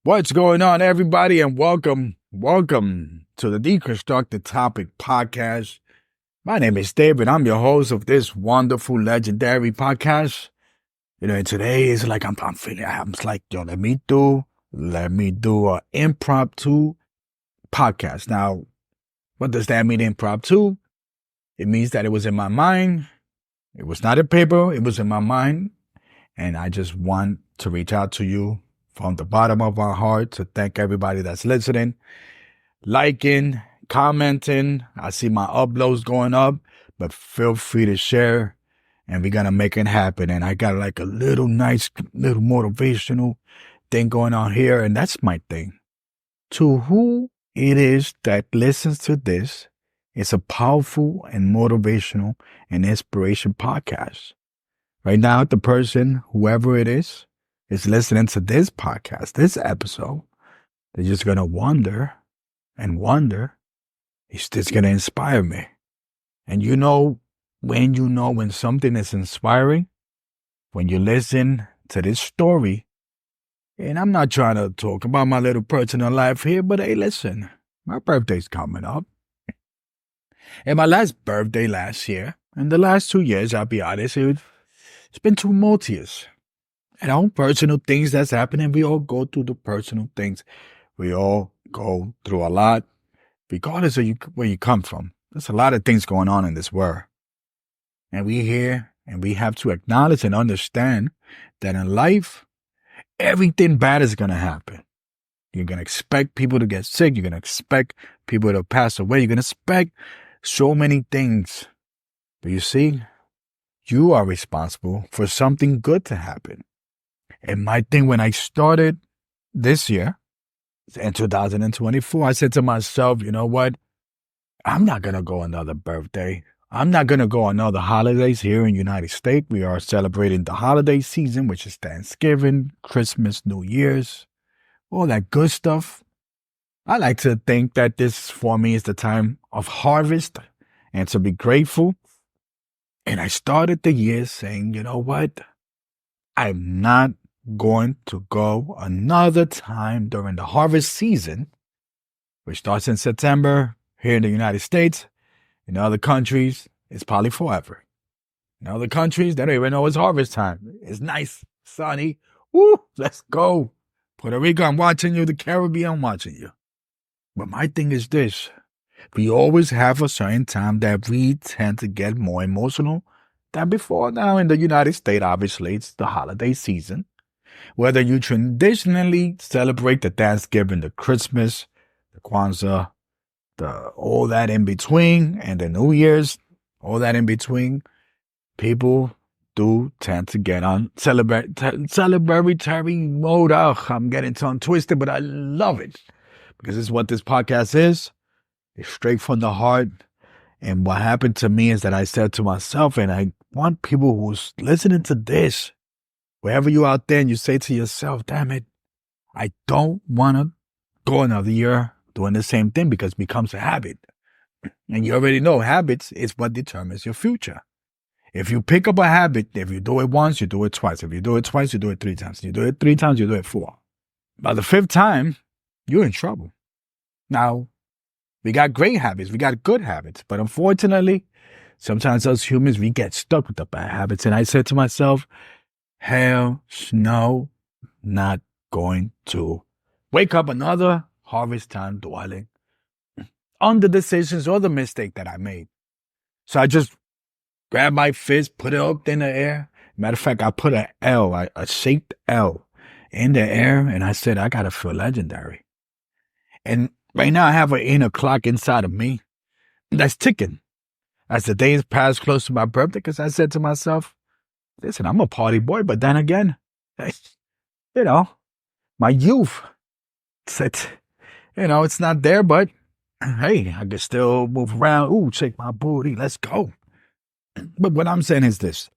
What's going on, everybody, and welcome to the D-constructingTopics podcast. My name is David. I'm your host of this wonderful, legendary podcast. And today is like I'm feeling. I'm like, let me do an impromptu podcast. Now, what does that mean, impromptu? It means that it was in my mind. It was not in paper. It was in my mind, and I just want to reach out to you from the bottom of our heart to thank everybody that's listening, liking, commenting. I see my uploads going up, but feel free to share, and we're going to make it happen. And I got like a little motivational thing going on here, and that's my thing. To who it is that listens to this, it's a powerful and motivational and inspiration podcast. Right now, the person, whoever it is listening to this podcast, this episode, they're just going to wonder, is this going to inspire me? And when something is inspiring, when you listen to this story, and I'm not trying to talk about my little personal life here, but hey, listen, my birthday's coming up. And my last birthday last year, and the last 2 years, I'll be honest, it's been tumultuous. Personal things that's happening. We all go through the personal things. We all go through a lot, regardless of where you come from. There's a lot of things going on in this world. And we here, and we have to acknowledge and understand that in life, everything bad is going to happen. You're going to expect people to get sick. You're going to expect people to pass away. You're going to expect so many things. But you see, you are responsible for something good to happen. And my thing, when I started this year, in 2024, I said to myself, you know what? I'm not going to go another birthday. I'm not going to go another holidays here in the United States. We are celebrating the holiday season, which is Thanksgiving, Christmas, New Year's, all that good stuff. I like to think that this, for me, is the time of harvest and to be grateful. And I started the year saying, you know what? I'm not going to go another time during the harvest season, which starts in September here in the United States. In other countries, it's probably forever. In other countries, they don't even know it's harvest time. It's nice, sunny. Woo, let's go. Puerto Rico, I'm watching you. The Caribbean, I'm watching you. But my thing is this. We always have a certain time that we tend to get more emotional than before. Now in the United States, obviously, it's the holiday season. Whether you traditionally celebrate the Thanksgiving, the Christmas, the Kwanzaa, all that in between, and the New Year's, all that in between, people do tend to get on celebratory mode. Oh, I'm getting tongue twisted, but I love it because it's what this podcast is. It's straight from the heart. And what happened to me is that I said to myself, and I want people who's listening to this, wherever you out there, and you say to yourself, damn it, I don't want to go another year doing the same thing because it becomes a habit. And you already know habits is what determines your future. If you pick up a habit, if you do it once, you do it twice. If you do it twice, you do it 3 times. If you do it 3 times, you do it 4. By the 5th time, you're in trouble. Now, we got great habits. We got good habits. But unfortunately, sometimes us humans, we get stuck with the bad habits. And I said to myself, hell no, not going to wake up another harvest time dwelling on the decisions or the mistake that I made. So I just grabbed my fist, put it up in the air. Matter of fact, I put a shaped L in the air, and I said, I got to feel legendary. And right now I have an inner clock inside of me that's ticking as the days pass close to my birthday, because I said to myself, listen, I'm a party boy, but then again, my youth said, it's not there, but hey, I can still move around. Ooh, shake my booty. Let's go. But what I'm saying is this.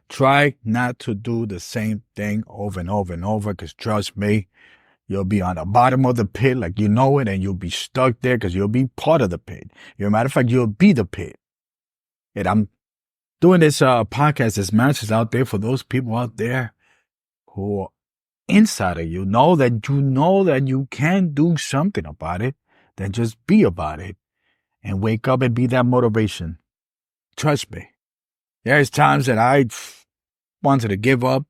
Try not to do the same thing over and over and over, because trust me, you'll be on the bottom of the pit like you know it, and you'll be stuck there because you'll be part of the pit. As a matter of fact, you'll be the pit. And I'm doing this podcast, this message out there for those people out there who inside of you, know that you can do something about it, then just be about it and wake up and be that motivation. Trust me. There's times that I wanted to give up,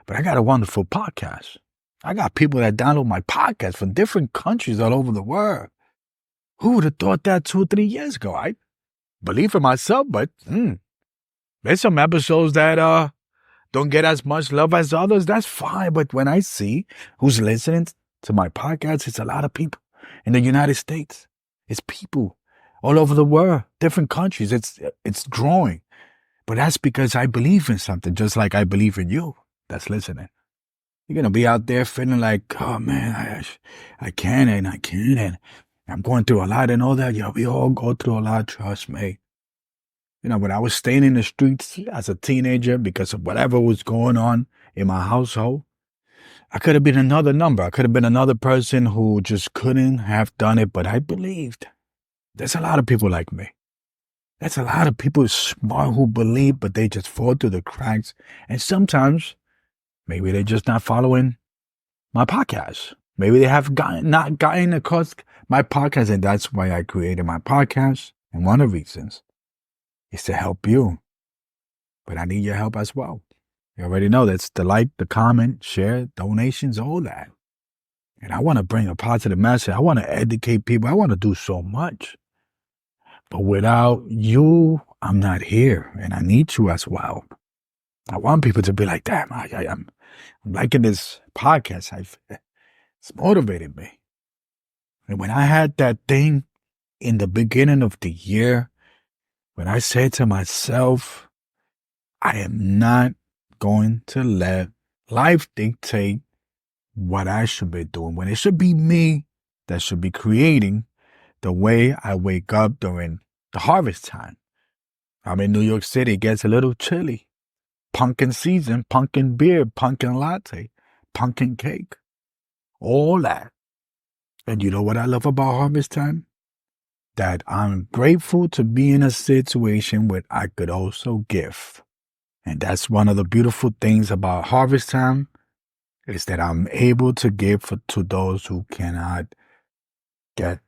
but I got a wonderful podcast. I got people that download my podcast from different countries all over the world. Who would have thought that 2 or 3 years ago? I believe in myself, but there's some episodes that don't get as much love as others. That's fine. But when I see who's listening to my podcast, it's a lot of people in the United States. It's people all over the world, different countries. It's growing. But that's because I believe in something, just like I believe in you that's listening. You're going to be out there feeling like, oh, man, I can't and I can't. And I'm going through a lot and all that. We all go through a lot, trust me. When I was staying in the streets as a teenager because of whatever was going on in my household, I could have been another number. I could have been another person who just couldn't have done it, but I believed. There's a lot of people like me. There's a lot of people smart who believe, but they just fall through the cracks. And sometimes, maybe they're just not following my podcast. Maybe they have not gotten across my podcast, and that's why I created my podcast. And one of the reasons is to help you. But I need your help as well. You already know that's the like, the comment, share, donations, all that. And I want to bring a positive message. I want to educate people. I want to do so much. But without you, I'm not here. And I need you as well. I want people to be like, damn, I'm liking this podcast. It's motivated me. And when I had that thing in the beginning of the year, when I said to myself, I am not going to let life dictate what I should be doing, when it should be me that should be creating the way I wake up during the harvest time. I'm in New York City. It gets a little chilly. Pumpkin season, pumpkin beer, pumpkin latte, pumpkin cake, all that. And you know what I love about harvest time? That I'm grateful to be in a situation where I could also give. And that's one of the beautiful things about harvest time, is that I'm able to give to those who cannot get.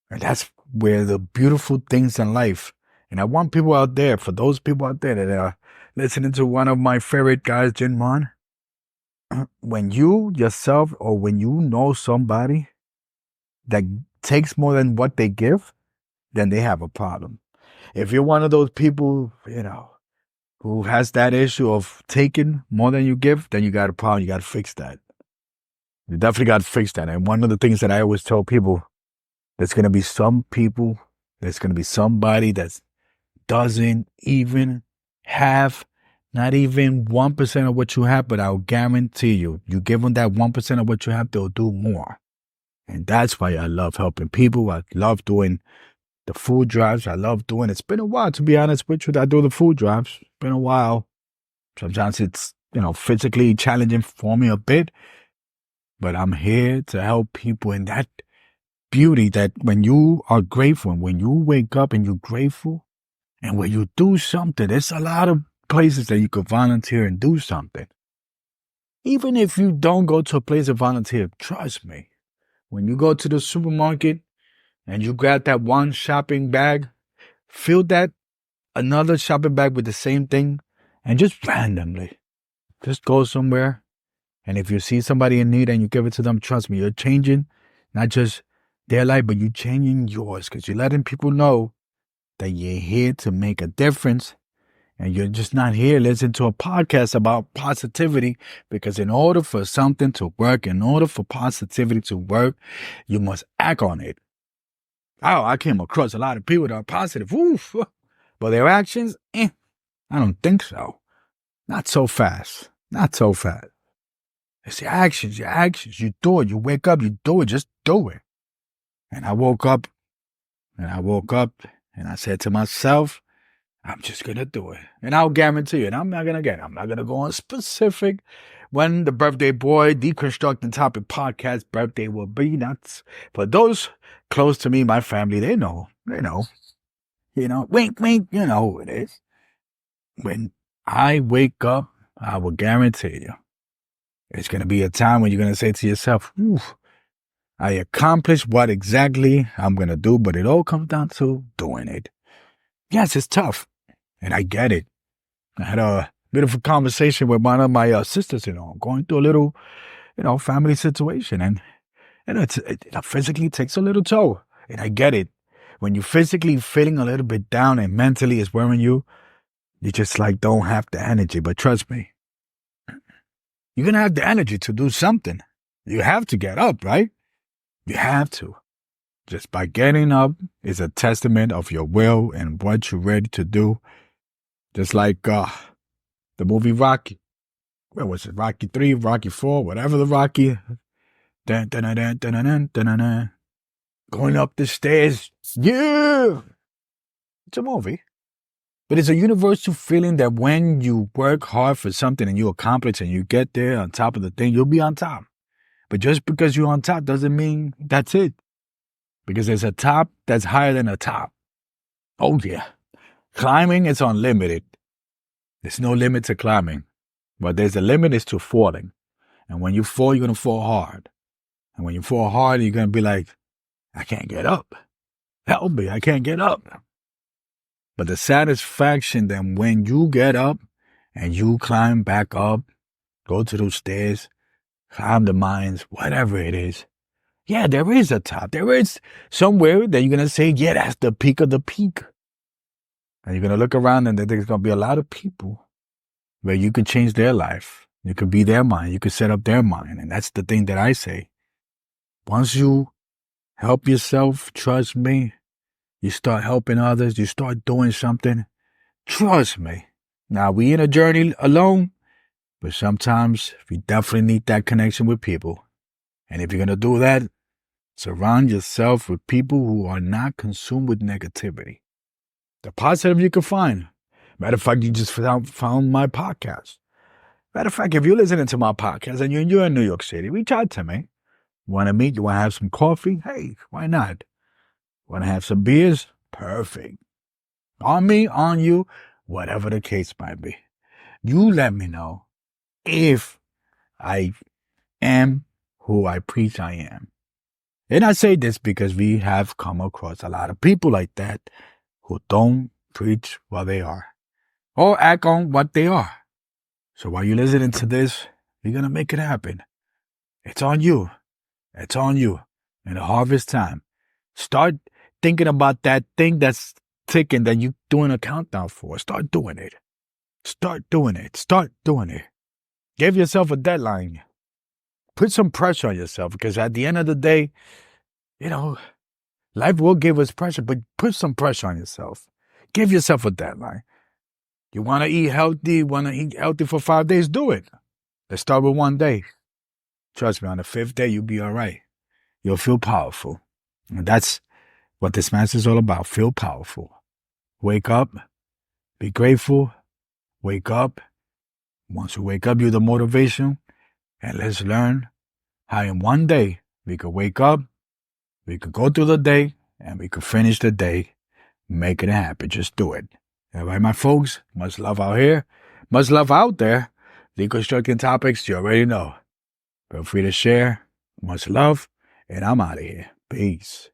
And that's where the beautiful things in life. And I want people out there, for those people out there that are listening to one of my favorite guys, Jin Mon, when you yourself or when you know somebody that takes more than what they give, then they have a problem. If you're one of those people, who has that issue of taking more than you give, then you got a problem. You got to fix that. You definitely got to fix that. And one of the things that I always tell people, there's going to be some people, there's going to be somebody that doesn't even have not even 1% of what you have, but I'll guarantee you give them that 1% of what you have, they'll do more. And that's why I love helping people. I love doing the food drives. I love doing it. It's been a while, to be honest with you, that I do the food drives. It's been a while. Sometimes it's, physically challenging for me a bit. But I'm here to help people in that beauty that when you are grateful, and when you wake up and you're grateful, and when you do something, there's a lot of places that you could volunteer and do something. Even if you don't go to a place to volunteer, trust me, when you go to the supermarket and you grab that one shopping bag, fill that another shopping bag with the same thing, and just randomly, just go somewhere. And if you see somebody in need and you give it to them, trust me, you're changing not just their life, but you're changing yours, because you're letting people know that you're here to make a difference. And you're just not here listening to a podcast about positivity, because in order for something to work, in order for positivity to work, you must act on it. Oh, I came across a lot of people that are positive. Oof. But their actions, I don't think so. Not so fast. Not so fast. It's your actions. You do it. You wake up, you do it. Just do it. And I woke up and I said to myself, I'm just going to do it. And I'll guarantee you, and I'm not going to go on specific when the birthday boy, D-constructingTopics podcast birthday will be. That's for those close to me, my family, they know, wink, wink, you know who it is. When I wake up, I will guarantee you, It's going to be a time when you're going to say to yourself, "Ooh, I accomplished what exactly I'm going to do," but it all comes down to doing it. Yes, it's tough, and I get it. I had a beautiful conversation with one of my sisters, going through a little, family situation, and it physically takes a little toll, and I get it. When you're physically feeling a little bit down and mentally it's wearing you, you just don't have the energy. But trust me, you're going to have the energy to do something. You have to get up, right? You have to. Just by getting up is a testament of your will and what you're ready to do. Just like the movie Rocky. Where was it? Rocky 3, Rocky 4, whatever the Rocky. Dun, dun, dun, dun, dun, dun, dun, dun, dun. Going up the stairs. Yeah! It's a movie. But it's a universal feeling that when you work hard for something and you accomplish and you get there on top of the thing, you'll be on top. But just because you're on top doesn't mean that's it. Because there's a top that's higher than a top. Oh, yeah. Climbing is unlimited. There's no limit to climbing. But there's a limit is to falling. And when you fall, you're going to fall hard. And when you fall hard, you're going to be like, I can't get up. Help me, I can't get up. But the satisfaction that when you get up and you climb back up, go to those stairs, climb the mines, whatever it is. Yeah, there is a top. There is somewhere that you're going to say, yeah, that's the peak of the peak. And you're going to look around and there's going to be a lot of people where you could change their life. You could be their mind. You could set up their mind. And that's the thing that I say. Once you help yourself, trust me, you start helping others, you start doing something, trust me. Now, we in a journey alone, but sometimes we definitely need that connection with people. And if you're going to do that, surround yourself with people who are not consumed with negativity. The positive you can find. Matter of fact, you just found my podcast. Matter of fact, if you're listening to my podcast and you're in New York City, reach out to me. Want to meet? You want to have some coffee? Hey, why not? Want to have some beers? Perfect. On me, on you, whatever the case might be. You let me know if I am who I preach I am. And I say this because we have come across a lot of people like that who don't preach what they are or act on what they are. So while you're listening to this, you're going to make it happen. It's on you. It's on you. In the harvest time, start thinking about that thing that's ticking that you're doing a countdown for. Start doing it. Start doing it. Start doing it. Give yourself a deadline. Put some pressure on yourself because at the end of the day, life will give us pressure, but put some pressure on yourself. Give yourself a deadline. You want to eat healthy for 5 days? Do it. Let's start with 1 day. Trust me, on the 5th day, you'll be all right. You'll feel powerful. And that's what this message is all about. Feel powerful. Wake up. Be grateful. Wake up. Once you wake up, you're the motivation. And let's learn how in 1 day we could wake up, we could go through the day, and we could finish the day making it happen. Just do it. All right, my folks, much love out here, much love out there. D-constructingTopics, you already know. Feel free to share. Much love, and I'm out of here. Peace.